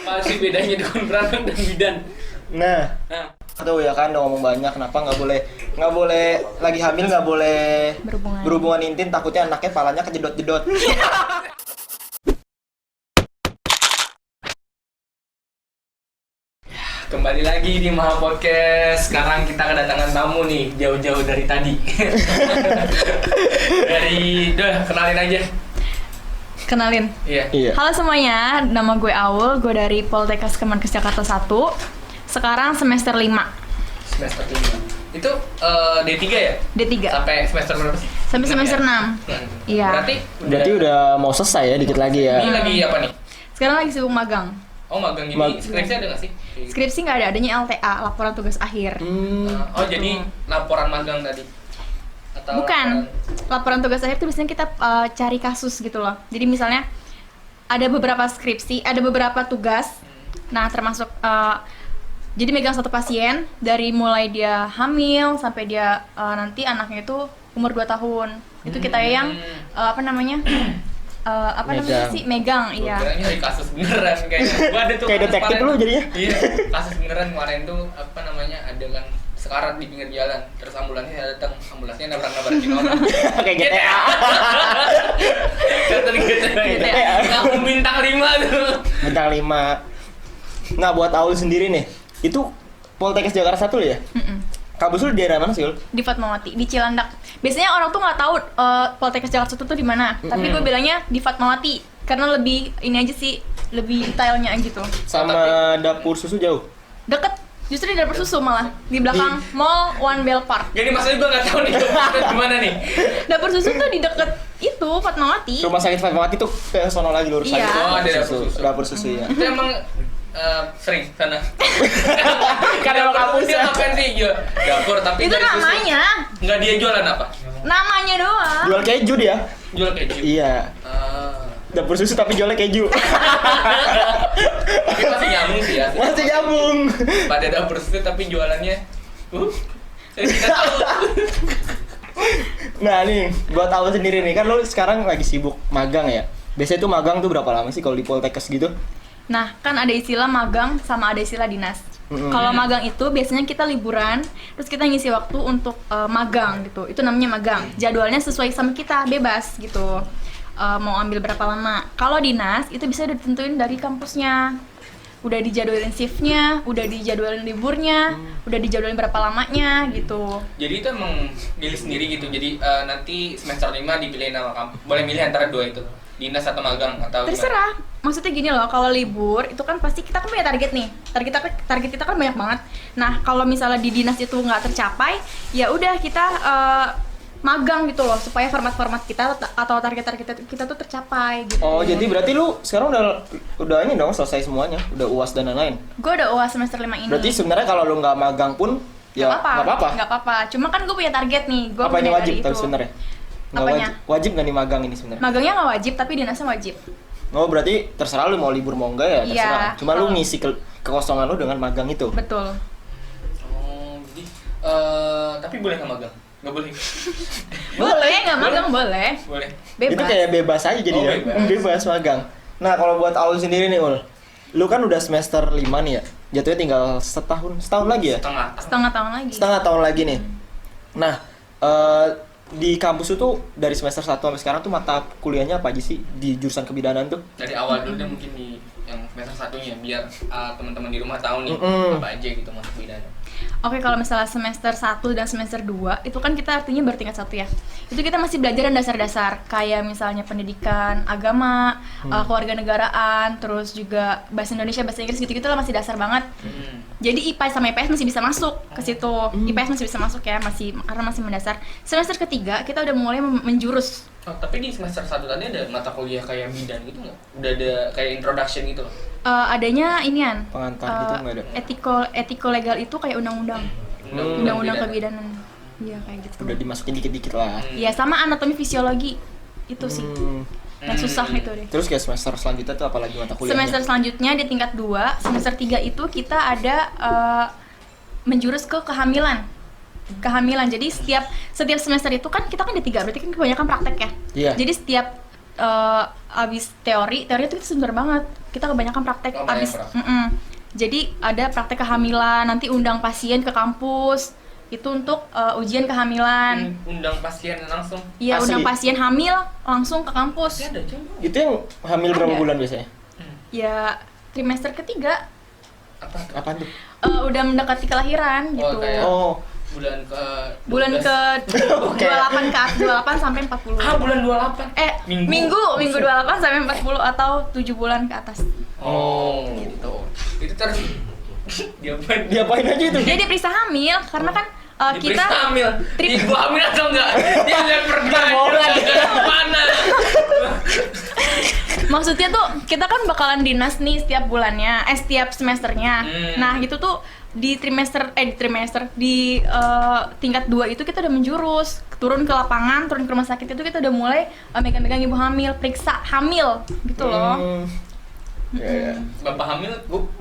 Apa sih bedanya dukun beranak dan bidan? Nah, tuh ya kan udah ngomong banyak, kenapa nggak boleh lagi hamil nggak boleh berhubungan intim, takutnya anaknya palanya kejedot-jedot. Kembali lagi di Maha Podcast. Sekarang kita kedatangan tamu nih, jauh-jauh dari tadi. Kenalin aja. Kenalin. Iya. Halo semuanya, nama gue Aul, gue dari Poltekkes Kemenkes Jakarta 1. Sekarang semester 5. Semester 5. Itu D3 ya? D3. Sampai semester berapa sih? Sampai semester 6. Iya. Berarti udah mau selesai ya, dikit lagi ya. Ini lagi apa nih? Sekarang lagi sibuk magang. Oh, magang gini. Skripsi ada nggak sih? Skripsi nggak ada, adanya LTA, laporan tugas akhir. Jadi laporan magang tadi? Atau Bukan. Laporan tugas akhir itu biasanya kita cari kasus gitu loh. Jadi misalnya ada beberapa skripsi, ada beberapa tugas. Nah, termasuk jadi megang satu pasien dari mulai dia hamil sampai dia nanti anaknya itu umur 2 tahun. Itu kita yang megang, iya. Gua kira nyari kasus beneran kayaknya. Gua ada tuh Kayak detektif lu jadinya. Iya, kasus beneran kemarin tuh ada kan sekarat di pinggir jalan, terus ambulansnya datang, ambulansnya nabrak-nabrakin orang. Kayak GTA. Kata GTA. Langsung bintang 5 tuh. Bintang 5. Nah, buat Aul sendiri nih, itu Poltekkes Jakarta 1 ya? Kampus lu di daerah mana sih, Ul? Di Fatmawati, di Cilandak. Biasanya orang tuh nggak tahu Poltekkes Jakarta 1 tuh di mana, tapi gue bilangnya di Fatmawati karena lebih ini aja sih, lebih detailnya gitu. Sama dapur susu jauh? Deket, justru di dapur susu malah di belakang Mall One Bell Park. Jadi maksudnya gue nggak tahu nih gimana nih. Dapur susu tuh di deket itu Fatmawati. Rumah sakit Fatmawati tuh ke sono lagi lurus Iya. lagi. Oh, ada dapur susu. Dapur susu ya. Itu emang sering sana. Karena Dapur kampus dia ya. ngapain sih dapur tapi Itu dari susu. namanya. Nggak, dia jualan apa? Namanya doang. Jual keju dia. Jual keju. Iya. Dapur susu tapi jualnya keju. Tapi masih nyambung sih ya. Masih nyambung. Pada dapur susu tapi jualannya saya tidak tahu. Nah nih, buat Aul sendiri nih, kan lo sekarang lagi sibuk magang ya. Biasanya tuh magang tuh berapa lama sih kalau di Poltekkes gitu? Nah, kan ada istilah magang sama ada istilah dinas. Kalau magang itu biasanya kita liburan, terus kita ngisi waktu untuk magang gitu. Itu namanya magang. Jadwalnya sesuai sama kita, bebas gitu. Mau ambil berapa lama. Kalau dinas itu bisa ditentuin dari kampusnya. Udah dijadwalin shiftnya, udah dijadwalin liburnya, udah dijadwalin berapa lamanya gitu. Jadi itu emang milih sendiri gitu. Jadi nanti semester 5 dipilih nama kamu. Boleh milih antara dua itu. Dinas atau magang atau Terserah. Maksudnya gini loh, kalau libur itu kan pasti kita kan punya target nih. Target kita kan banyak banget. Nah, kalau misalnya di dinas itu nggak tercapai, ya udah kita magang gitu loh supaya format-format kita atau target-target kita tuh tercapai gitu. Oh, jadi berarti lu sekarang udah ini dong selesai semuanya, udah UAS dan lain-lain. Gue udah UAS semester 5 ini. Berarti sebenarnya kalau lu nggak magang pun ya nggak apa-apa. Nggak apa-apa. Cuma kan gue punya target nih. Gue Apa ini punya wajib dari tapi itu. sebenarnya? Nggak Apanya? wajib nggak nih magang ini sebenarnya? Magangnya nggak wajib, tapi dinasnya wajib. Oh, berarti terserah lu mau libur mau enggak ya, terserah. Iya. Cuma lu ngisi kekosongan lu dengan magang itu. Betul. Oh, jadi tapi boleh nggak magang? Nggak boleh. Boleh, nggak magang boleh. Boleh. Bebas. Itu kayak bebas aja jadi ya. Bebas. Bebas magang. Nah, kalau buat Aul sendiri nih, Ul. Lu kan udah semester 5 nih ya. Jatuhnya tinggal setahun lagi ya? Setengah tahun lagi. Setengah tahun lagi nih. Nah, di kampus itu dari semester 1 sampai sekarang tuh mata kuliahnya apa aja sih di jurusan kebidanan tuh? Dari awal dulu deh mungkin di yang semester 1-nya biar teman-teman di rumah tahu nih apa aja gitu masuk pidana. Oke, kalau misalnya semester 1 dan semester 2 itu kan kita artinya bertingkat 1 ya. Itu kita masih belajar dasar-dasar kayak misalnya pendidikan, agama, kewarganegaraan, terus juga bahasa Indonesia, bahasa Inggris gitu-gitu lah masih dasar banget. Jadi IPA sama IPS masih bisa masuk ke situ. IPS masih bisa masuk ya, karena masih mendasar. Semester ketiga kita udah mulai menjurus. Oh, tapi di semester 1 tadi ada mata kuliah kayak bidan gitu nggak? Udah ada kayak introduction gitu loh? Adanya inian. Pengantar gitu nggak ada? Etiko legal itu kayak undang-undang. Undang-undang kebidanan. Iya kayak gitu. Udah dimasukin dikit-dikit lah. Iya, sama anatomi fisiologi. Itu sih. Yang susah itu deh. Terus kayak semester selanjutnya tuh apalagi mata kuliahnya? Semester selanjutnya di tingkat 2, semester 3 itu kita ada menjurus ke kehamilan. Jadi setiap semester itu kan kita kan D3, berarti kan kebanyakan praktek ya. Iya. Jadi setiap abis teori itu kita sebentar banget. Kita kebanyakan praktek abis. Jadi ada praktek kehamilan, nanti undang pasien ke kampus. Itu untuk ujian kehamilan. Undang pasien langsung? Iya, undang pasien hamil langsung ke kampus. Itu yang hamil berapa bulan biasanya? Ya, trimester ketiga. Apaan tuh? Udah mendekati kelahiran gitu. Bulan ke 28 sampai 40. Bulan 28. Minggu 28 sampai 40 atau 7 bulan ke atas. Gitu. Itu terus diapain aja itu? Dia diperiksa hamil karena kan kita hamil. Ibu hamil atau enggak? Dia lihat pergaulan mana? Maksudnya tuh kita kan bakalan dinas nih setiap bulannya, setiap semesternya. Nah, itu tuh di tingkat 2 itu kita udah menjurus, turun ke lapangan, turun ke rumah sakit itu kita udah mulai megang-megang ibu hamil, periksa hamil gitu loh. Bapak hamil, Bu.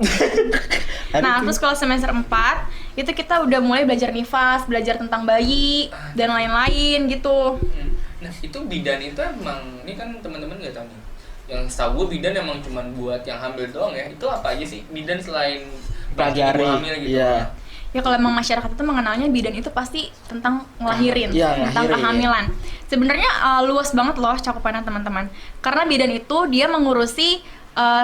Nah, terus kalau semester 4 itu kita udah mulai belajar nifas, belajar tentang bayi dan lain-lain gitu. Nah, itu bidan itu emang, ini kan teman-teman nggak tahu nih. Yang setahu gue bidan emang cuma buat yang hamil doang ya. Itu apa aja sih bidan selain pelajari hamil gitu? Ya kalau emang masyarakat itu mengenalnya bidan itu pasti tentang ngelahirin, tentang kehamilan. Sebenarnya luas banget loh cakupannya teman-teman. Karena bidan itu dia mengurusi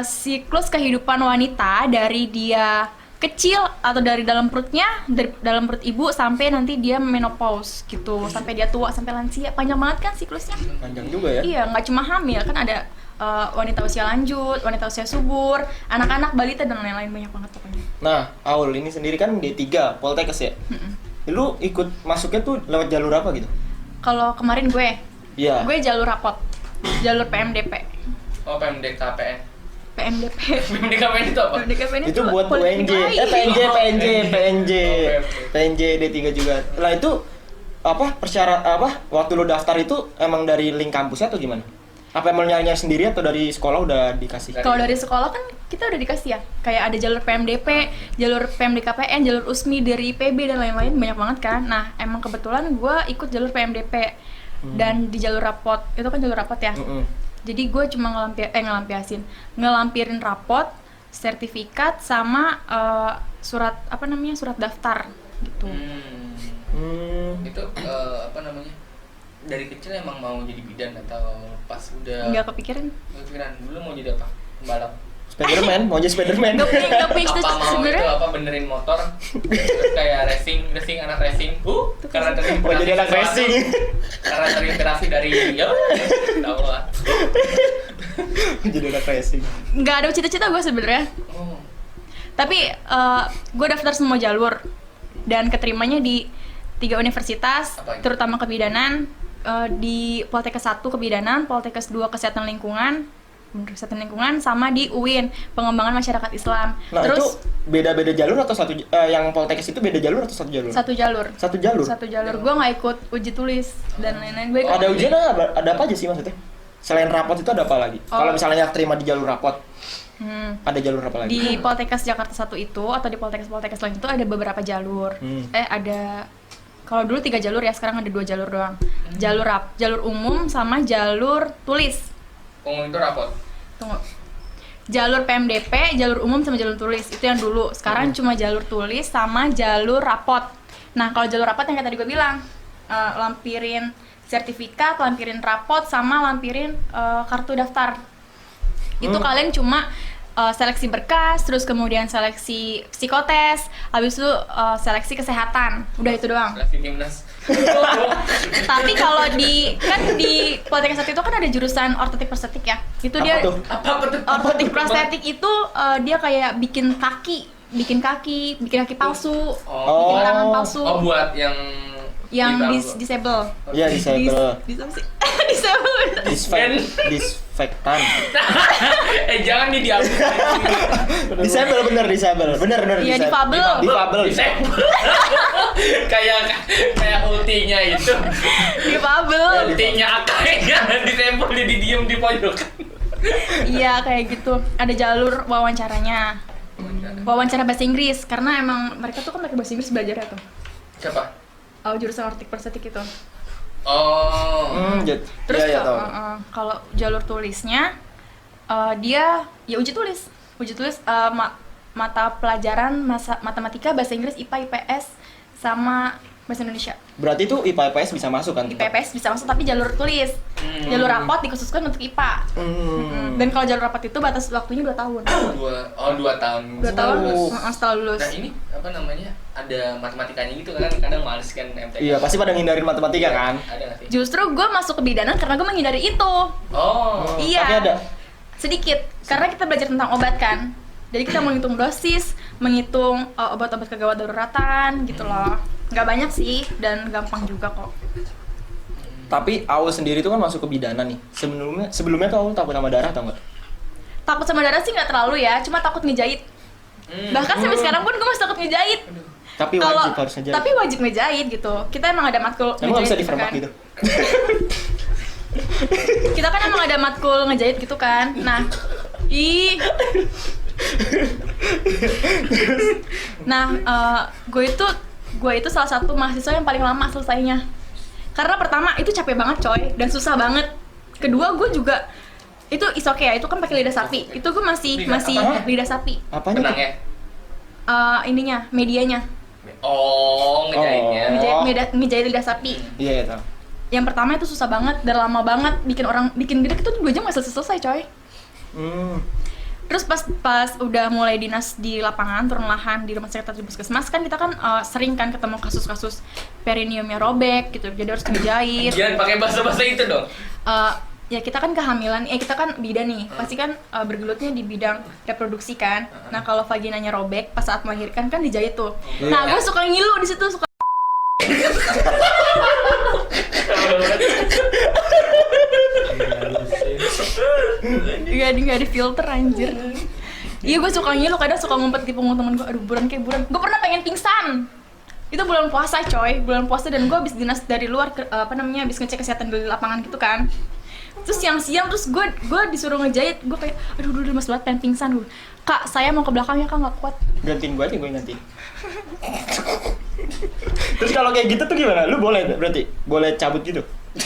siklus kehidupan wanita dari dia kecil atau dari dalam perutnya, dari dalam perut ibu sampai nanti dia menopause gitu, sampai dia tua, sampai lansia. Panjang banget kan siklusnya? Panjang juga ya? Iya, nggak cuma hamil, kan ada wanita usia lanjut, wanita usia subur, anak-anak, balita, dan lain-lain, banyak banget pokoknya. Nah, Aul ini sendiri kan D3, Poltekkes ya? Lu ikut masuknya tuh lewat jalur apa gitu? Kalau kemarin gue jalur rapot, jalur PMDP. Oh, PMDKPN. PMDP. PMDKPN itu apa? PMDKPN itu buat PNJ D3 juga. Lah itu waktu lu daftar itu emang dari link kampusnya atau gimana? Apa emang nyari sendiri atau dari sekolah udah dikasih? Kalau dari sekolah kan kita udah dikasih ya, kayak ada jalur PMDP, jalur PMDKPN, jalur USMI dari IPB dan lain-lain, banyak banget kan. Nah, emang kebetulan gue ikut jalur PMDP dan di jalur rapot, itu kan jalur rapot ya. Jadi gue cuma ngelampirin rapot, sertifikat sama surat daftar gitu. Itu dari kecil emang mau jadi bidan atau pas udah nggak kepikiran? Dulu mau jadi apa? Pembalap? Spiderman, mau jadi Spiderman. Nggak punya apa mau sebenarnya. itu benerin motor kayak racing anak racing karena terinspirasi mau jadi anak racing karena terinspirasi dari tahu lah jadi anak racing. Nggak ada cita-cita gue sebenarnya. Tapi gue daftar semua jalur dan keterimanya di 3 universitas, terutama kebidanan. Di Poltekkes 1 kebidanan, Poltekkes 2 kesehatan lingkungan, sama di UIN pengembangan masyarakat Islam. Nah, terus itu beda-beda jalur atau yang Poltekkes itu beda jalur atau satu jalur? Satu jalur. Satu jalur. Gue nggak ikut uji tulis dan lain-lain. Gue ada ujian ada apa aja sih maksudnya? Selain rapot itu ada apa lagi? Kalau misalnya terima di jalur rapot, ada jalur apa lagi? Di Poltekkes Jakarta 1 itu atau di Poltekkes lain itu ada beberapa jalur. Kalau dulu 3 jalur ya, sekarang ada 2 jalur doang. Jalur umum sama jalur tulis. Umum itu rapot. Tunggu. Jalur PMDP, jalur umum sama jalur tulis itu yang dulu. Sekarang cuma jalur tulis sama jalur rapot. Nah, kalau jalur rapot yang kayak tadi gue bilang, lampirin sertifikat, lampirin rapot sama lampirin kartu daftar. Itu kalian cuma seleksi berkas, terus kemudian seleksi psikotes, habis itu seleksi kesehatan. Udah itu doang. Seleksi timnas. Tapi kalau di Poltekkes 1 itu kan ada jurusan ortotik prostetik ya. Itu dia Apa tuh? ortotik prostetik itu dia kayak bikin kaki palsu, bikin tangan palsu. Buat yang disable. Iya, disable. Disable. Disinfektan. Jangan diambil. Disable. Iya, difabel. Kayak ultinya itu. Difabel. Ultinya akainya disable jadi diem di pojok. Iya, kayak gitu. Ada jalur wawancaranya. Wawancara bahasa Inggris karena emang mereka tuh kan pakai bahasa Inggris belajarnya tuh. Siapa? Jurusan ortotik prostetik itu. Oh. Terus iya, tahu. kalau jalur tulisnya dia ya uji tulis mata pelajaran matematika, bahasa Inggris, IPA, IPS sama bahasa Indonesia. Berarti tuh IPA IPS bisa masuk kan? IPA IPS bisa masuk tapi jalur tulis. Jalur rapot dikhususkan untuk IPA. Dan kalau jalur rapot itu batas waktunya 2 tahun. 2 tahun. 2 tahun setelah lulus. Nah, ini apa namanya? Ada matematikanya gitu kan, kadang males kan MTK. Iya, pasti pada ngindarin matematika kan? Ada nggak sih? Justru gue masuk ke bidanan karena gue menghindari itu. Oh. Iya. Tapi ada. Sedikit, karena kita belajar tentang obat kan. Jadi kita menghitung dosis, menghitung obat-obat kegawat daruratan gitu loh. Nggak banyak sih dan gampang juga kok. Tapi Aul sendiri tuh kan masuk ke bidanan nih. Sebelumnya tuh Aul takut sama darah atau enggak? Takut sama darah sih nggak terlalu ya, cuma takut ngejahit. Bahkan sampai sekarang pun gue masih takut ngejahit. Tapi wajib harus ngejahit. Tapi wajib ngejahit gitu. Kita emang ada matkul Emang nggak bisa ngejahit difermak kan. gitu? Kita kan emang ada matkul ngejahit gitu kan. Nah, gue itu salah satu mahasiswa yang paling lama selesainya. Karena pertama itu capek banget coy dan susah banget. Kedua gue juga itu is okay ya, itu kan pakai lidah sapi. Itu gue masih lidah sapi. Apanya? Benangnya. Ininya, medianya. Oh, ngejahitnya. Ngejahit lidah sapi. Iya, tahu. Yang pertama itu susah banget dan lama banget, bikin gede itu 2 jam nggak selesai coy. Terus pas udah mulai dinas di lapangan, turun lahan di rumah sakit atau di puskesmas kan kita kan sering kan ketemu kasus-kasus perineumnya robek gitu, jadi harus dijahit. Jangan pakai bahasa-bahasa itu dong. Ya kita kan kehamilan, kita kan bidan nih, pasti kan bergelutnya di bidang reproduksi kan. Nah kalau vaginanya robek pas saat melahirkan kan dijahit tuh. Nah gue suka ngilu di situ, suka Gak di filter anjir. Iya gue suka ngilu, kadang suka ngumpet di punggung temen gue. Aduh buruan. Gue pernah pengen pingsan. Itu bulan puasa coy, bulan puasa dan gue habis dinas dari luar habis ngecek kesehatan di lapangan gitu kan. Terus siang-siang terus gue disuruh ngejahit, gue kayak aduh mas banget pengen pingsan gue. Kak saya mau ke belakangnya, kak nggak kuat. Gantiin gue aja, gue gantiin. Terus kalau kayak gitu tuh gimana? Lu berarti boleh cabut gitu?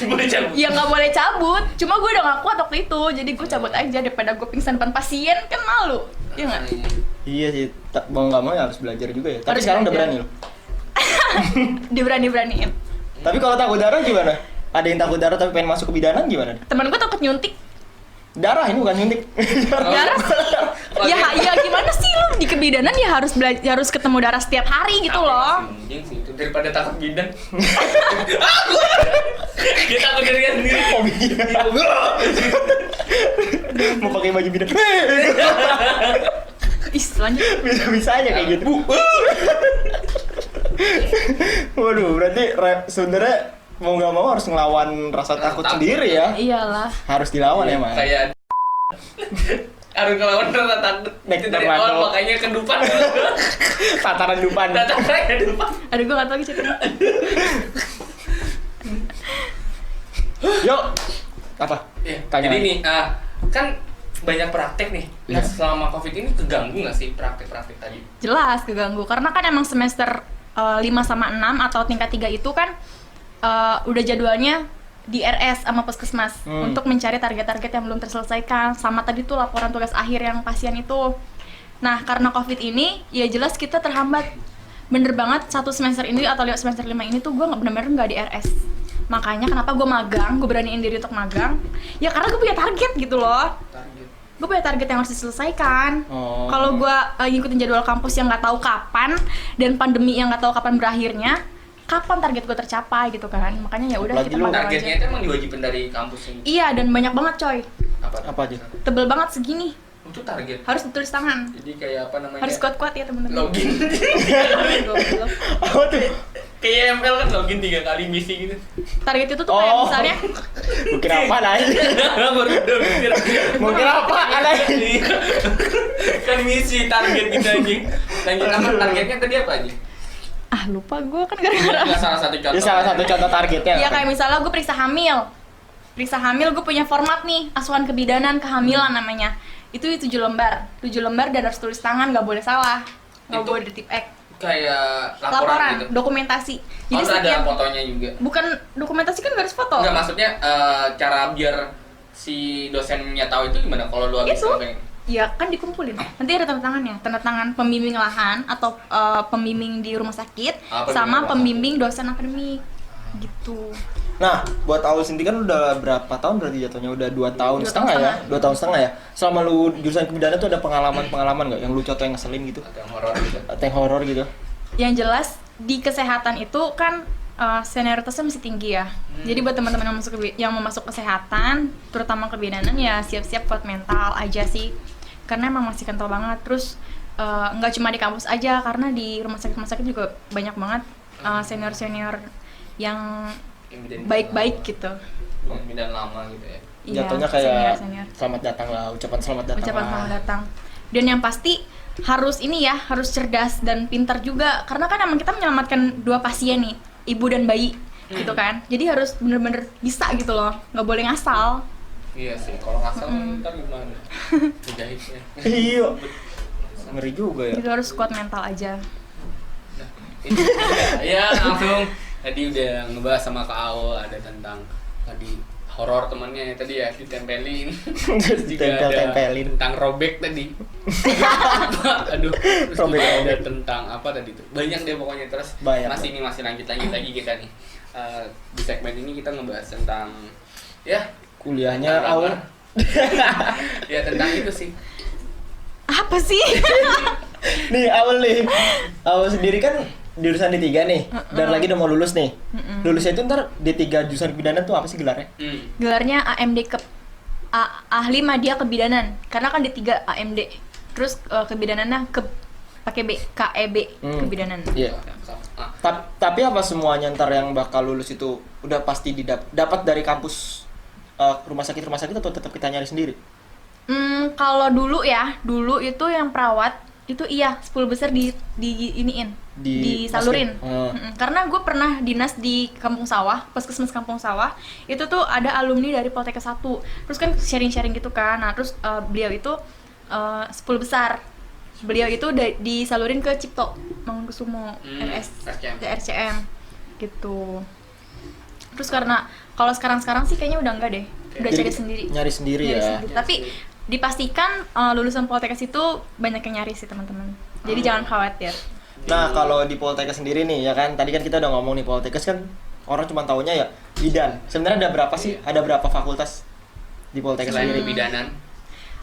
Boleh cabut? Ya nggak boleh cabut, cuma gue udah nggak kuat waktu itu, jadi gue cabut aja daripada gue pingsan depan pasien, kan malu, iya nggak? Iya sih, mau nggak mau ya harus belajar juga ya. Tapi Harus sekarang udah belajar. berani lo. Diberaniin. Tapi kalau takut darah gimana? Ada yang takut darah tapi pengen masuk ke bidanan gimana? Temen gue takut nyuntik. Darah ini bukan nyuntik. Darah? Ya gimana sih lu di kebidanan ya harus harus ketemu darah setiap hari gitu loh. Anjing sih itu daripada takut bidan. Dia takut diri sendiri. Mau pakai baju bidan. Lanjut. Bisa aja kayak gitu. Waduh, berarti sebenarnya mau nggak mau harus ngelawan rasa takut sendiri ya. Iyalah. Harus dilawan ya, Mas. Kayak harus ngelawan rasa takut. Itu dari awal makanya kedupan. Tataran dupan. Tataran kedupan. Aduh gue nggak tahu ceritanya. Yuk. Apa? Ya, Tanya. jadi nih, kan banyak praktek nih. Nah, Iya. selama Covid ini keganggu nggak sih praktek-praktek tadi? Jelas keganggu karena kan emang semester 5 sama 6 atau tingkat 3 itu kan udah jadwalnya di RS sama puskesmas untuk mencari target-target yang belum terselesaikan, sama tadi tuh laporan tugas akhir yang pasien itu. Nah karena Covid ini ya jelas kita terhambat. Bener banget, 1 semester ini atau semester 5 ini tuh gue bener-bener nggak di RS. Makanya kenapa gue magang, gue beraniin diri untuk magang ya karena gue punya target gitu loh. Gue punya target yang harus diselesaikan. Kalau gue ngikutin jadwal kampus yang nggak tahu kapan dan pandemi yang nggak tahu kapan berakhirnya, kapan target gue tercapai gitu kan. Makanya ya udah kita magang targetnya aja. itu emang diwajibin dari kampus ini. Iya, dan banyak banget coy. Apa aja? Tebel banget segini. Itu target. Harus ditulis tangan. Jadi kayak apa namanya? Harus kuat-kuat ya teman-teman. Login. Goblok. Apa tuh? Kayak ML kan login 3 kali misi gitu. Target itu tuh kayak misalnya Mungkin apa aja? Baru udah mikir. Mungkin apa aja? Kan misi target gitu anjing. Lanjut apa targetnya tadi apa aja? lupa gue kan gara-gara. Enggak salah satu contoh. Ya salah satu contoh targetnya. Iya kayak misalnya gue periksa hamil. Periksa hamil gue punya format nih, asuhan kebidanan kehamilan namanya. Itu 7 lembar. 7 lembar dan harus tulis tangan, nggak boleh salah. Nggak Itu- boleh di tip X. kayak laporan gitu. Dokumentasi. Jadi ada fotonya juga. Bukan dokumentasi kan harus foto. Enggak, maksudnya cara biar si dosennya tahu itu gimana kalau lu habis ngapain? Ya kan dikumpulin. Nanti ada tanda tangannya, tanda tangan pembimbing lahan atau pembimbing di rumah sakit sama pembimbing dosen akademik gitu. Nah, buat Aul sendiri kan udah berapa tahun berarti jatuhnya? Udah 2 tahun setengah ya? 2 tahun setengah ya? Selama lu jurusan kebidanan tuh ada pengalaman nggak yang lucu atau yang ngeselin gitu? Atau yang horor gitu? Atau yang horor gitu? Yang jelas di kesehatan itu kan senioritasnya mesti tinggi ya. Jadi buat teman-teman yang mau masuk kesehatan, terutama kebidanan ya siap-siap kuat mental aja sih. Karena emang masih kental banget. Terus nggak cuma di kampus aja, karena di rumah sakit juga banyak banget senior-senior yang baik-baik gitu. Bidan lama gitu ya. Jatuhnya kayak senior. selamat datang lah, ucapan selamat datang. Ucapan selamat datang. Dan yang pasti harus harus cerdas dan pintar juga, karena kan emang kita menyelamatkan 2 pasien nih, ibu dan bayi gitu kan. Jadi harus bener-bener bisa gitu loh, nggak boleh ngasal. Iya sih, kalau ngasal ntar gimana? Menjahitnya. Iya. Ngeri juga ya. Jadi harus kuat mental aja. Nah, itu ya langsung tadi udah ngebahas sama Kak Aul, ada tentang tadi horor temannya tadi ya ditempelin. Terus juga ada tentang robek tadi. Aduh, terus juga ada tentang apa tadi tuh? Banyak deh pokoknya. Terus masih lanjut lagi kita nih. Di segmen ini kita ngebahas tentang ya kuliahnya Aul. Ya tentang itu sih. Apa sih? Nih Aul sendiri kan jurusan D3 nih, dan lagi udah mau lulus nih. Lulusnya itu ntar D3 jurusan kebidanan tuh apa sih gelarnya? Gelarnya AMD Ahli Madya Kebidanan. Karena kan D3 AMD. Terus kebidanannya pakai B, KEB Kebidanan. Iya. Tapi apa semuanya ntar yang bakal lulus itu udah pasti dapat dari kampus rumah sakit atau tetap kita nyari sendiri? Kalau dulu itu yang perawat itu 10 besar disalurin. Karena gue pernah dinas di Kampung Sawah, Puskesmas Kampung Sawah. Itu tuh ada alumni dari Poltekkes 1. Terus kan sharing-sharing gitu kan. Nah, terus beliau itu 10 besar. Beliau itu disalurin ke Cipto Mangunkusumo RCM gitu. Terus karena kalau sekarang sih kayaknya udah enggak deh. Udah Nyari sendiri ya. Tapi dipastikan lulusan Poltekkes itu banyak yang nyari sih teman-teman. Jadi jangan khawatir. Nah, kalau di Poltekkes sendiri nih ya kan, tadi kan kita udah ngomong nih Poltekkes kan orang cuma taunya ya bidan. Sebenarnya ada berapa sih? Ada berapa fakultas di Poltekkes sendiri? Bidanan.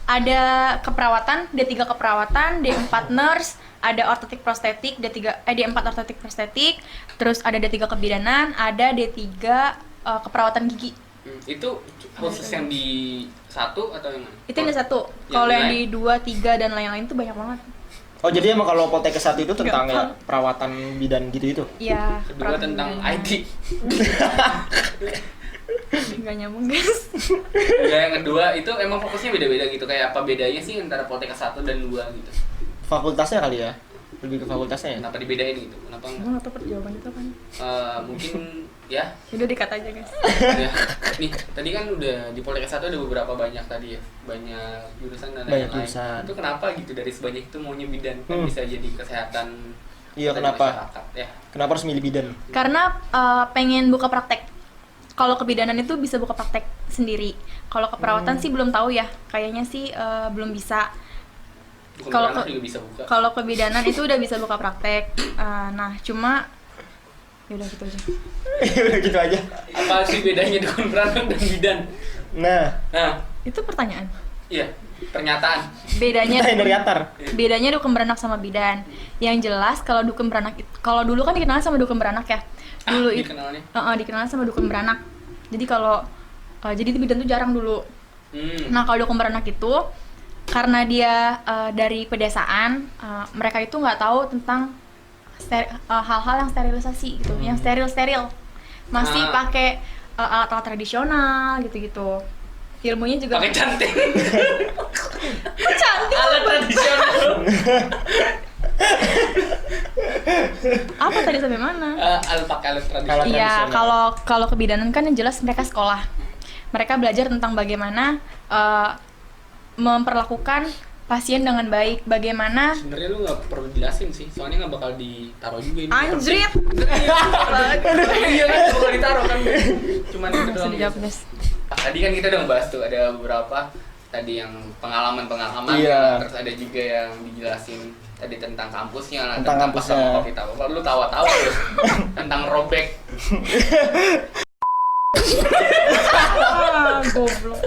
Ada keperawatan, D3 keperawatan, D4 nurse, ada ortotik prostetik, D4 ortotik prostetik, terus ada D3 kebidanan, ada D3 keperawatan gigi. Itu khusus yang di 1 atau yang mana? Itu yang di 1. Kalau yang di 2, 3 dan lain-lain tuh banyak banget. Oh, jadi emang kalau Poltekkes 1 itu tentang ya perawatan bidan gitu itu? Iya. Kedua tentang IT. Nggak nyambung guys. Ya, yang kedua itu emang fokusnya beda-beda gitu. Kayak apa bedanya sih antara Poltekkes 1 dan 2 gitu? Fakultasnya kali ya? Lebih ke fakultasnya ya? Kenapa dibedain gitu? Kenapa Gue nggak tahu jawaban itu kan. Mungkin ya. Udah dikat aja guys. Ya. Nih, tadi kan udah di Poltekkes 1 ada beberapa banyak tadi ya. Banyak jurusan dan lain-lain. Itu kenapa gitu dari sebanyak itu maunya bidan? Kan bisa jadi kesehatan. Iya, kenapa? Ya. Kenapa harus milih bidan? Karena pengen buka praktek. Kalau kebidanan itu bisa buka praktek sendiri. Kalau keperawatan sih belum tahu ya. Kayaknya sih belum bisa. Kalau kebidanan itu udah bisa buka praktek. Nah, cuma ya udah gitu aja. Udah gitu aja. Apa sih bedanya dukun beranak dan bidan? Nah, itu pertanyaan. Iya, pernyataan. Bedanya dukun beranak sama bidan. Yang jelas kalau dukun beranak kalau dulu kan dikenal sama dukun beranak ya. Dulu itu dikenalnya sama dukun beranak. Jadi kalau jadi bidan tuh jarang dulu. Nah, kalau dukun beranak itu karena dia dari pedesaan, mereka itu nggak tahu tentang hal-hal yang sterilisasi gitu, yang steril masih pakai alat-alat tradisional gitu-gitu. Ilmunya juga pakai cantik. Cantik alat tradisional. Apa tadi sampai mana? Pakai alat tradisional. Iya, kalau kebidanan kan yang jelas mereka sekolah. Mereka belajar tentang bagaimana memperlakukan pasien dengan baik. Bagaimana Sebenarnya lu nggak perlu jelasin sih, soalnya nggak bakal ditaruh juga ini. anjrit. Iya kan, nggak bakal ditaruh kan. Cuman itu Bisa doang. dijawab, guys. Tadi kan kita udah ngebahas tuh ada beberapa tadi yang pengalaman-pengalaman, Iya. terus ada juga yang dijelasin tadi tentang kampusnya lah, Tentang kampusnya. kita lu tawa-tawa lu tentang robek. Goblok.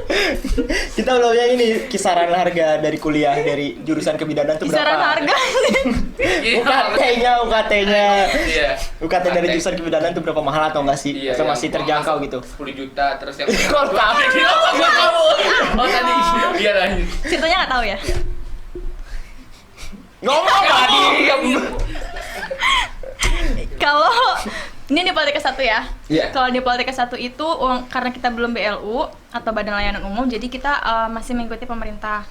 Kita belumnya ini kisaran harga dari kuliah dari jurusan kebidanan tuh berapa? Kisaran harga. UKT-nya. Iya. UKT dari jurusan kebidanan tuh berapa mahal atau enggak sih? Iya, atau yang masih terjangkau gitu? 10 juta terus yang Kok tahu? Gua tahu. Oh tadi iya lanjut. Ceritanya nggak tahu ya. Ngomong tadi. Kalau ini di Politekes 1 ya. Iya. Kalau di Politekes 1 itu karena kita belum BLU atau Badan Layanan Umum, jadi kita masih mengikuti pemerintah.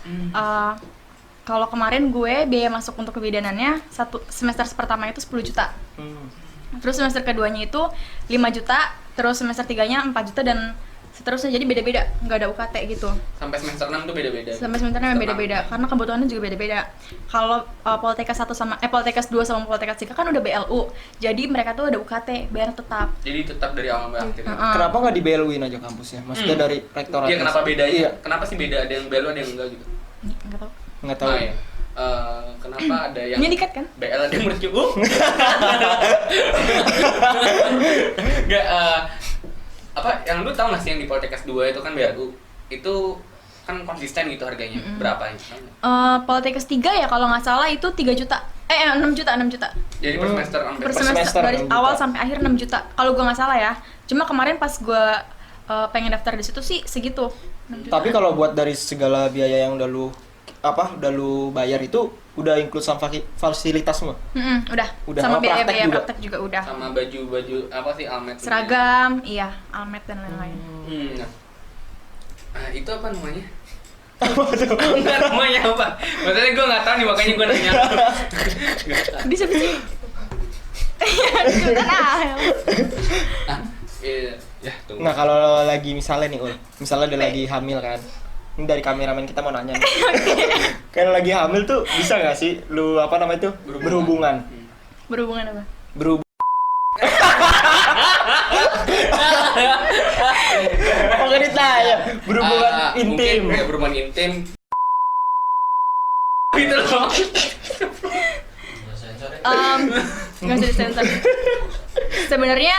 Kalau kemarin gue biaya masuk untuk kebidanannya semester pertama itu 10 juta. Terus semester keduanya itu 5 juta, terus semester 3-nya 4 juta dan seterusnya, jadi beda-beda, nggak ada UKT gitu. Sampai semester 6 tuh beda-beda. Sampai semesternya beda-beda karena kebutuhannya juga beda-beda. Kalau Politekes 1 sama Politekes 2 sama Politekes 3 kan udah BLU. Jadi mereka tuh ada UKT, bayar tetap. Jadi tetap dari awal sampai akhir. Kenapa nggak di BLU-in aja kampusnya? Maksudnya dari rektorat. Iya, kenapa bedanya? Iya. Kenapa sih beda, ada yang BLU ada yang enggak gitu? Nggak tahu. Nggak tahu. Oh, iya. Kenapa ada yang Ini dikat kan? BL ada yang mencukup? Enggak, apa yang lu tahu nggak sih yang di Politekes 2 itu kan BLU itu kan konsisten gitu harganya. Berapa ya? Politekes 3 ya kalau nggak salah itu 3 juta. 6 juta. Jadi per semester sampai Per Per semester semester dari 6 juta. awal sampai akhir 6 juta. Kalau gue nggak salah ya. Cuma kemarin pas gue pengen daftar di situ sih segitu. 6 juta. Tapi kalau buat dari segala biaya yang udah lu bayar itu udah include sama fasilitas semua. Udah. Udah, Sama sama praktek biaya juga? praktek juga udah. sama baju apa sih almet Seragam, iya, almet dan lain-lain. Nah, itu apa namanya? Apa tuh? Enggak, namanya apa? Maksudnya gue nggak tahu nih, makanya gue nanya. Bisa. Nah, Iya, ya tuh. Nah, kalau lagi misalnya nih, misalnya dia lagi hamil kan. Ini dari kameramen kita mau nanya nih. Kalau lagi hamil tuh bisa nggak sih lu apa namanya itu berhubungan? berhubungan apa? Oke ditanya, berhubungan intim. Mungkin berhubungan intim. Gitu loh. Nggak usah disensor. Sebenarnya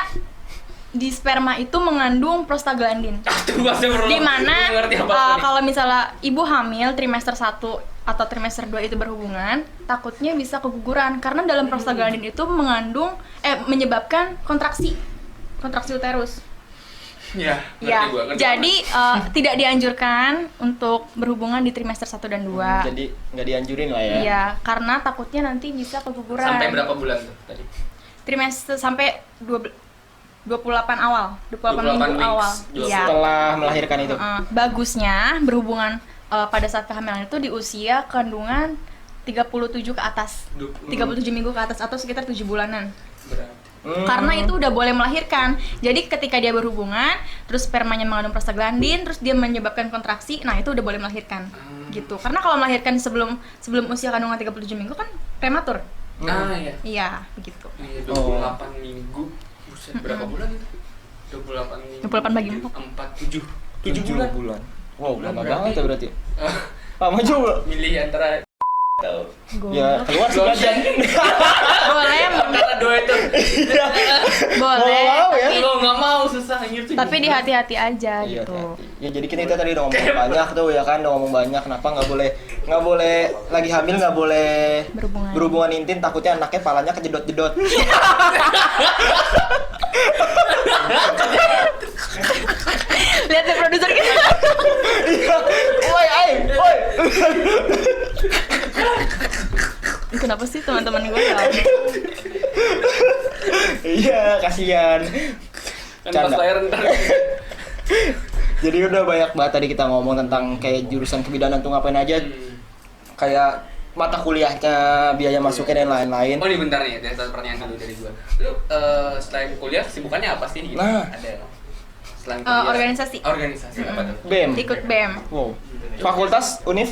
di sperma itu mengandung prostaglandin. Tuh bahasa berubah. Di mana Ngerti apa nih? kalau misalnya ibu hamil trimester 1 atau trimester 2 itu berhubungan, takutnya bisa keguguran karena dalam prostaglandin itu menyebabkan kontraksi uterus. Ya, Ya, ngerti gua, ngerti jadi tidak dianjurkan untuk berhubungan di trimester 1 dan 2. Jadi nggak dianjurin lah ya. Iya, karena takutnya nanti bisa keguguran. Sampai berapa bulan tuh tadi? Trimester sampai 28 awal, 28 minggu weeks, awal. 28. Iya. Setelah melahirkan itu. Bagusnya berhubungan pada saat kehamilan itu di usia kandungan 37 ke atas. 37 minggu ke atas atau sekitar 7 bulanan. Berarti. Karena itu udah boleh melahirkan. Jadi ketika dia berhubungan, terus spermanya mengandung prostaglandin, terus dia menyebabkan kontraksi, nah itu udah boleh melahirkan. Gitu. Karena kalau melahirkan sebelum usia kandungan 37 minggu kan prematur. Iya. Iya, begitu. Iya, 28 minggu. Buset, berapa bulan itu? 28 minggu. 28 bagi 4. 7 bulan. Wow, lama Berarti- banget ya berarti. Lama juga. Milih antara tahu. Ya, keluar sebagian. Boleh, Antara dua itu. boleh. Mau ya? Tapi, Lo nggak mau susah anjir tuh. tapi di hati-hati aja Iya, gitu. hati-hati. Ya jadi kita tadi udah ngomong banyak tuh ya kan, udah ngomong banyak kenapa nggak boleh lagi hamil nggak boleh Berhubungan. intim, takutnya anaknya palanya kejedot-jedot. Lihat deh produser kita. Iya, woi. Kenapa sih teman-teman gue ya? Iya, kasihan. Kan pas Canda. lahir ntar. Jadi udah banyak banget tadi kita ngomong tentang kayak jurusan kebidanan tuh ngapain aja, kayak mata kuliahnya, biaya masuknya dan lain-lain. Oh, ini bentar nih, ada satu pertanyaan dulu dari gua. Lu selain kuliah kesibukannya apa sih gitu? Nah. Ada selain kuliah. Organisasi. Organisasi apa tuh? BEM. Ikut BEM. Wow. Fakultas Univ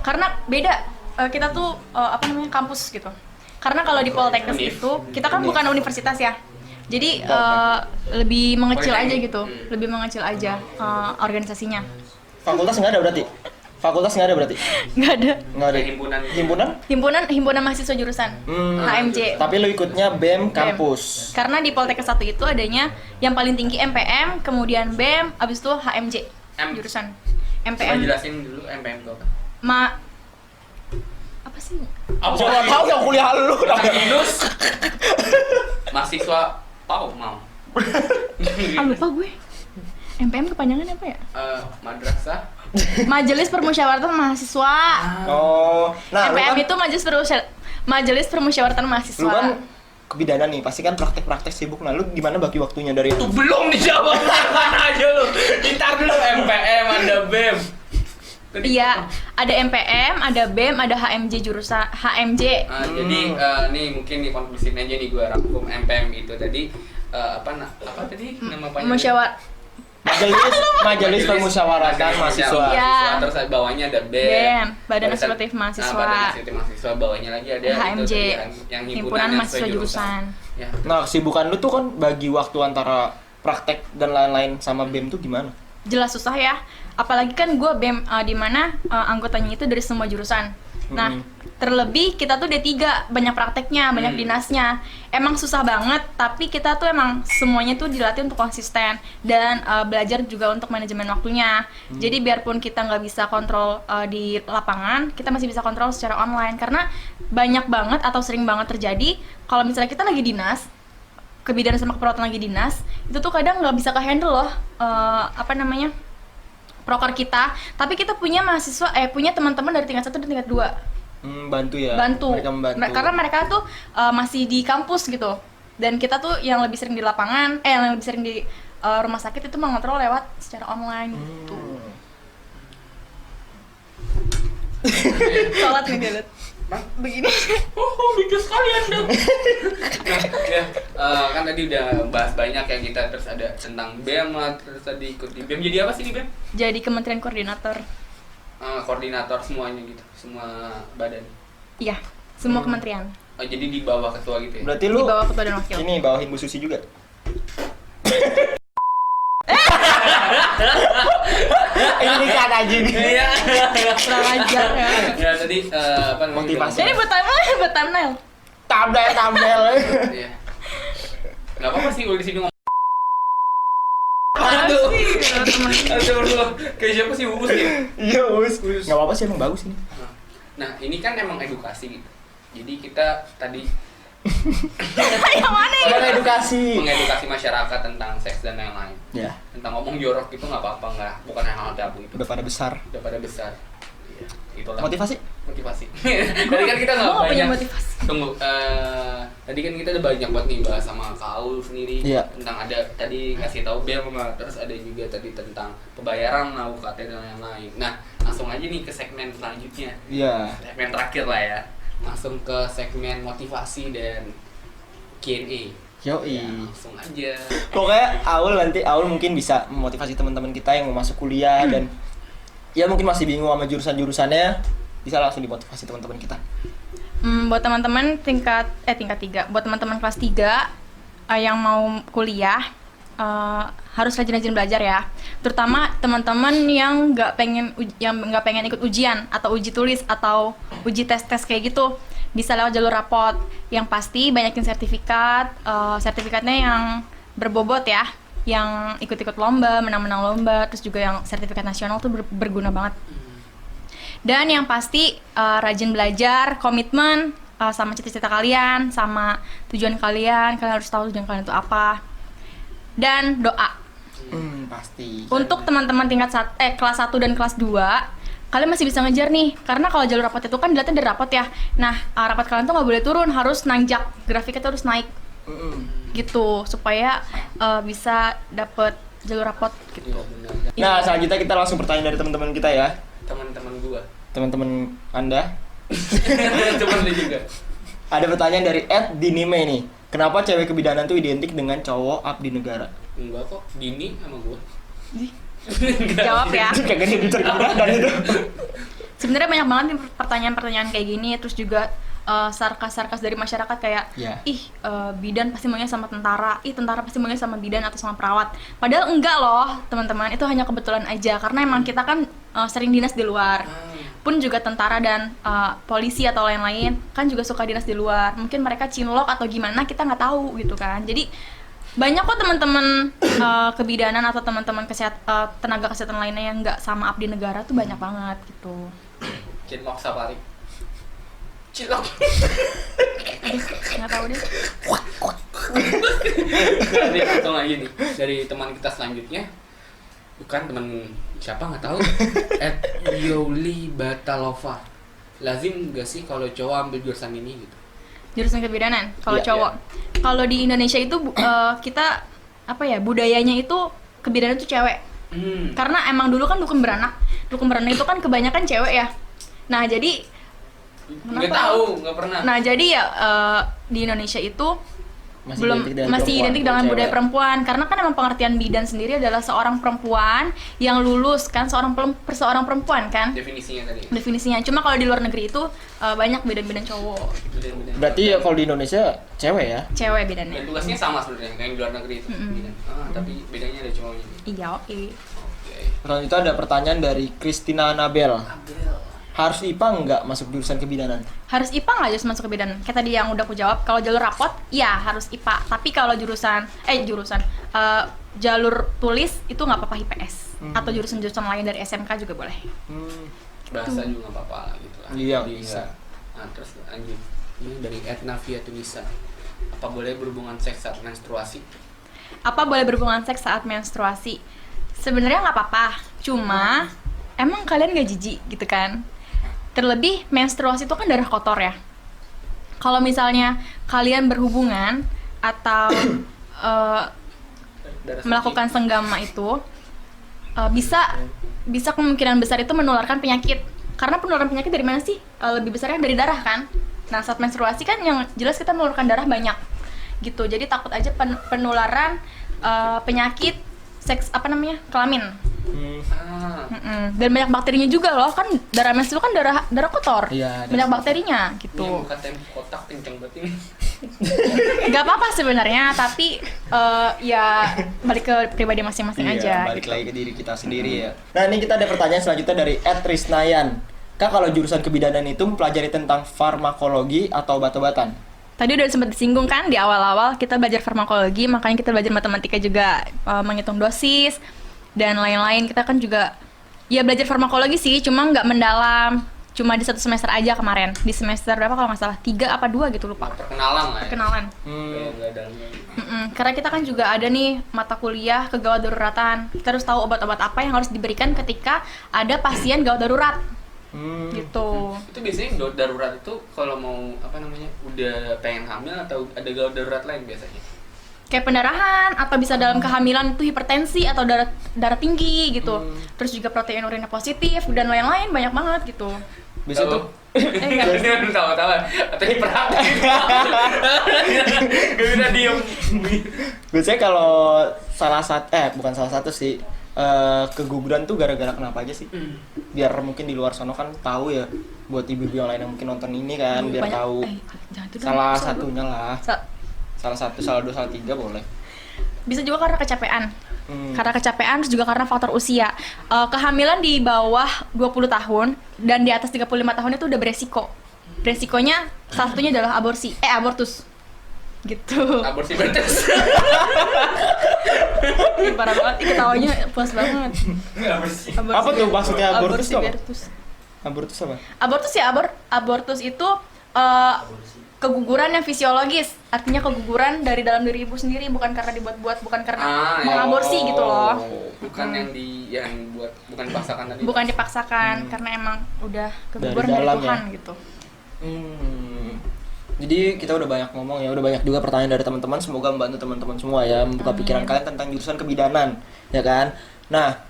karena beda kita tuh apa namanya kampus gitu. Karena kalau di Poltekkes itu kita kan bukan universitas ya. Jadi lebih mengecil aja gitu, lebih mengecil aja organisasinya. Fakultas nggak ada berarti? Nggak ada. Nggak ada. Himpunan mahasiswa jurusan HMJ. Tapi lo ikutnya BEM kampus. Karena di Poltekkes 1 itu adanya yang paling tinggi MPM, kemudian BEM, abis itu HMJ jurusan. Coba MPM. jelasin dulu MPM itu apa? Apa sih? Siapa tahu yang kuliah lu. Minus mahasiswa mau. Lupa gue. MPM kepanjangan apa ya? Madrasah. Majelis Permusyawaratan Mahasiswa. Oh, nah MPM lu kan, itu Majelis Permusyawaratan lu Mahasiswa. kan kebidanan nih, pasti kan praktek-praktek sibuk. Nah, lu gimana bagi waktunya dari itu? Tuh belum dijawab aja lu. Ntar dulu MPM ada BEM. Iya, ada MPM, ada BEM, ada HMJ jurusan HMJ. Jadi nih mungkin nih konklusin aja nih gua rangkum MPM itu tadi apa tadi nama panjangnya? Majelis Permusyawaratan Mahasiswa. Iya. Terus bawahnya ada BEM, Badan Eksekutif Mahasiswa. Badan Eksekutif Mahasiswa, bawahnya lagi ada HMJ, yang Himpunan Mahasiswa Jurusan. Ya. Nah, kesibukan lu tuh kan bagi waktu antara praktek dan lain-lain sama BEM tuh gimana? Jelas susah ya, apalagi kan gue BEM di mana anggotanya itu dari semua jurusan. Nah, terlebih kita tuh D3, banyak prakteknya, banyak dinasnya. Emang susah banget, tapi kita tuh emang semuanya tuh dilatih untuk konsisten dan belajar juga untuk manajemen waktunya. Jadi biarpun kita nggak bisa kontrol di lapangan, kita masih bisa kontrol secara online. Karena banyak banget atau sering banget terjadi kalau misalnya kita lagi dinas, kebidanan sama keperawatan lagi dinas, itu tuh kadang nggak bisa ke-handle loh proker kita, tapi kita punya punya teman-teman dari tingkat 1 dan tingkat 2. Bantu ya. Mereka membantu. karena mereka tuh masih di kampus gitu. Dan kita tuh yang lebih sering di lapangan, yang lebih sering di rumah sakit itu mengontrol lewat secara online gitu. Sholat nih Galut. Begini. Bikin sekali Anda. Kan tadi udah bahas banyak ya kita, terus ada tentang BEM lah, terus tadi ikut di BEM. Jadi apa sih di BEM? Jadi Kementerian Koordinator. Koordinator semuanya gitu, semua badan. Iya, semua kementerian. Jadi di bawah ketua gitu ya? Berarti lu Di bawah ketua dan wakil. ini bawahin Bu Susi juga. Ini kan anjing. Iya. Kurang ajar ya. Ya tadi apa namanya? Motivasi. Jadi buat thumbnail. Thumbnail. Iya. Enggak apa-apa sih kalau di sini ngomong. Aduh. Aduh, kayak siapa sih Uus nih? Iya, Us. Enggak apa-apa sih, emang bagus ini. Nah, ini kan emang edukasi gitu. Jadi kita tadi Yang mana ya? Edukasi. mengedukasi masyarakat tentang seks dan lain-lain. Ya, Tentang ngomong jorok itu nggak apa-apa, nggak, bukan hal tabu itu. udah pada besar. Udah pada besar. Iya, itulah. Motivasi? Tadi kan kita nggak Gua nggak punya banyak. motivasi. Tunggu, tadi kan kita udah banyak banget nih bahas sama Kak Aul sendiri. Iya. Tentang ada tadi kasih tahu BEM lah, terus ada juga tadi tentang pembayaran lah, UKT dan lain-lain. Nah, langsung aja nih ke segmen selanjutnya. Iya. Segmen terakhir lah ya. Langsung ke segmen motivasi dan Q&A. Yoi. Ya, langsung aja. Pokoknya Aul mungkin bisa memotivasi teman-teman kita yang mau masuk kuliah dan ya mungkin masih bingung sama jurusan-jurusannya, bisa langsung dimotivasi teman-teman kita. Buat teman-teman tingkat 3, buat teman-teman kelas 3 yang mau kuliah harus rajin-rajin belajar ya. Terutama teman-teman yang nggak pengen ikut ujian atau uji tulis atau uji tes kayak gitu, bisa lewat jalur rapot. Yang pasti banyakin sertifikatnya yang berbobot ya, yang ikut-ikut lomba, menang-menang lomba, terus juga yang sertifikat nasional tuh berguna banget. Dan yang pasti rajin belajar, komitmen sama cita-cita kalian, sama tujuan kalian harus tahu tujuan kalian itu apa. Dan doa. Pasti. Untuk teman-teman kelas 1 dan kelas 2, kalian masih bisa ngejar nih, karena kalau jalur rapot itu kan dilihatnya dari rapot ya. Nah, rapot kalian tuh nggak boleh turun, harus nanjak, grafiknya tuh harus naik. Gitu, supaya bisa dapet jalur rapot gitu. Nah, selanjutnya kita langsung pertanyaan dari teman-teman kita ya. Teman-teman gua. Teman-teman Anda. Teman lu juga. Ada pertanyaan dari @dinime nih. Kenapa cewek kebidanan tuh identik dengan cowok abdi negara? Enggak kok, Dini sama gua. Jawab ya. Kagak ada jurusan kebidanan itu. Sebenarnya banyak banget nih pertanyaan-pertanyaan kayak gini, terus juga sarkas-sarkas dari masyarakat kayak bidan pasti maunya sama tentara, tentara pasti maunya sama bidan atau sama perawat. Padahal enggak loh teman-teman, itu hanya kebetulan aja karena emang kita kan sering dinas di luar. Pun juga tentara dan polisi atau lain-lain kan juga suka dinas di luar. Mungkin mereka cinlok atau gimana kita nggak tahu gitu kan. Jadi banyak kok teman-teman kebidanan atau teman-teman tenaga kesehatan lainnya yang nggak sama abdi negara tuh banyak banget gitu. Cinlok Safari. Cilok. Nggak tahu deh. Dari langsung lagi nih dari teman kita selanjutnya, bukan teman siapa nggak tahu. Yoli Batalova. Lazim nggak sih kalau cowok ambil jurusan ini gitu? Jurusan kebidanan kalau Iya, cowok. Kalau di Indonesia itu kita apa ya, budayanya itu kebidanan itu cewek. Karena emang dulu kan dukun beranak itu kan kebanyakan cewek ya. Nah jadi nggak tahu, nggak pernah. Nah jadi ya di Indonesia itu masih identik dengan budaya cewek. perempuan, karena kan emang pengertian bidan sendiri adalah seorang perempuan yang lulus kan, seorang perempuan kan definisinya. Cuma kalau di luar negeri itu banyak bidan-bidan cowok. Berarti ya kalau di Indonesia cewek ya? Cewek bidannya. Dan tugasnya sama sebenarnya kayak di luar negeri itu. Tapi bedanya ada cowoknya. Iya, oke. Selanjutnya ada pertanyaan dari Christina Anabel. Harus IPA nggak masuk jurusan kebidanan? Harus IPA nggak harus masuk kebidanan? Kayak tadi yang udah aku jawab, kalau jalur rapot, ya harus IPA. Tapi kalau jalur tulis itu nggak apa-apa IPS. Atau jurusan-jurusan lain dari SMK juga boleh. Bahasa juga nggak apa-apa lah gitu lah. Iya, Jadi bisa. Nah terus lanjut. Ini dari Etna Fiatunisa. Apa boleh berhubungan seks saat menstruasi? Apa boleh berhubungan seks saat menstruasi? Sebenarnya nggak apa-apa. Cuma emang kalian nggak jijik gitu kan? Terlebih menstruasi itu kan darah kotor ya. Kalau misalnya kalian berhubungan atau melakukan senggama itu bisa kemungkinan besar itu menularkan penyakit. Karena penularan penyakit dari mana sih? Lebih besarnya dari darah kan. Nah saat menstruasi kan yang jelas kita mengeluarkan darah banyak gitu. Jadi takut aja penularan penyakit kelamin. Dan banyak bakterinya juga loh, kan darah menstruasi kan darah kotor. Iya, banyak bakterinya gitu. Ini buka tembok kotak kenceng banget ini. Gak apa-apa sebenarnya, tapi ya balik ke pribadi masing-masing aja. Balik Gitu. lagi ke diri kita sendiri ya. Nah ini kita ada pertanyaan selanjutnya dari @Risnayan. Kak, kalau jurusan kebidanan itu mempelajari tentang farmakologi atau obat-obatan? Tadi udah sempat disinggung kan di awal-awal kita belajar farmakologi, makanya kita belajar matematika juga, menghitung dosis dan lain-lain. Kita kan juga ya belajar farmakologi sih, cuma nggak mendalam, cuma di 1 semester aja kemarin. Di semester berapa kalau nggak salah, 3 apa 2 gitu lupa. Perkenalan lah ya. Perkenalan. Nggak dalamnya. Karena kita kan juga ada nih mata kuliah kegawat daruratan. Kita harus tahu obat-obat apa yang harus diberikan ketika ada pasien gawat darurat. Gitu. Itu biasanya gawat darurat itu kalau mau udah pengen hamil atau ada gawat darurat lain biasanya? Kayak pendarahan atau bisa dalam kehamilan itu hipertensi atau darah tinggi gitu. Terus juga protein urinnya positif dan lain-lain, banyak banget gitu. Bisa tuh. Enggak tawa-tawa atau hiperaktif. Gak bisa diem. Biasanya kalau bukan salah satu sih, keguguran tuh gara-gara kenapa aja sih? Biar mungkin di luar sono kan tahu ya, buat ibu-ibu yang lain yang mungkin nonton ini kan, biar Banyak- tahu. jangan tuh dong, Salah kesel satunya lah. Salah satu, salah dua, salah tiga boleh. Bisa juga karena kecapean. Karena kecapean, terus juga karena faktor usia. Kehamilan di bawah 20 tahun dan di atas 35 tahun itu udah beresiko. Resikonya salah satunya adalah abortus. Gitu. Aborsi bertes. Ih, parah banget, ketawanya puas banget. Aborsi. Apa tuh maksudnya abortus itu apa? Abortus. Abortus apa? Abortus itu keguguran yang fisiologis, artinya keguguran dari dalam diri ibu sendiri, bukan karena dibuat-buat, bukan karena mengaborsi gitu loh. Bukan yang bukan dipaksakan tadi. Bukan dipaksakan, karena emang udah keguguran dari dalam Tuhan ya? gitu. Jadi kita udah banyak ngomong ya, udah banyak juga pertanyaan dari teman-teman. Semoga membantu teman-teman semua ya, membuka pikiran kalian tentang jurusan kebidanan, ya kan? Nah,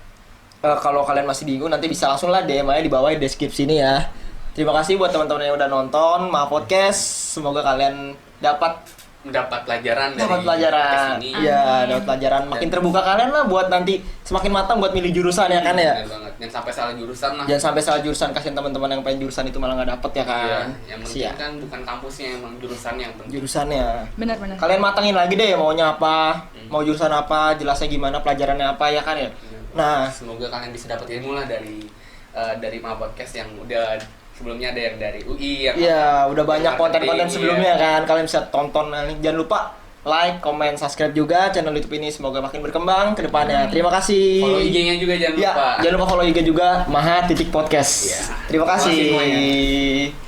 kalau kalian masih bingung nanti bisa langsung lah DM aja di bawah di deskripsi ini ya. Terima kasih buat teman-teman yang udah nonton Maha Podcast. Semoga kalian dapat mendapat pelajaran dapat pelajaran. kesini. Iya, dapat pelajaran. Makin terbuka kalian lah buat nanti semakin matang buat milih jurusan ya kan ya. Bener banget. Jangan sampai salah jurusan lah. Jangan sampai salah jurusan, kasihan teman-teman yang pengen jurusan itu malah nggak dapet ya kan. Iya, yang penting Siap. kan bukan kampusnya, emang jurusannya yang penting. Jurusannya. Benar-benar. Kalian matangin lagi deh maunya apa, mau jurusan apa, jelasnya gimana, pelajarannya apa ya kan ya. Nah, semoga kalian bisa dapat ilmu lah dari Ma Podcast yang udah sebelumnya ada yang dari UI yang iya udah banyak marketing, konten-konten sebelumnya iya. kan. Kalian bisa tonton nanti. Jangan lupa like, comment, subscribe juga channel YouTube ini, semoga makin berkembang ke depannya. Terima kasih. Follow IG-nya juga jangan Ya, lupa. jangan lupa follow IG juga Maha Podcast. Iya. Terima Terima kasih kasih. semuanya.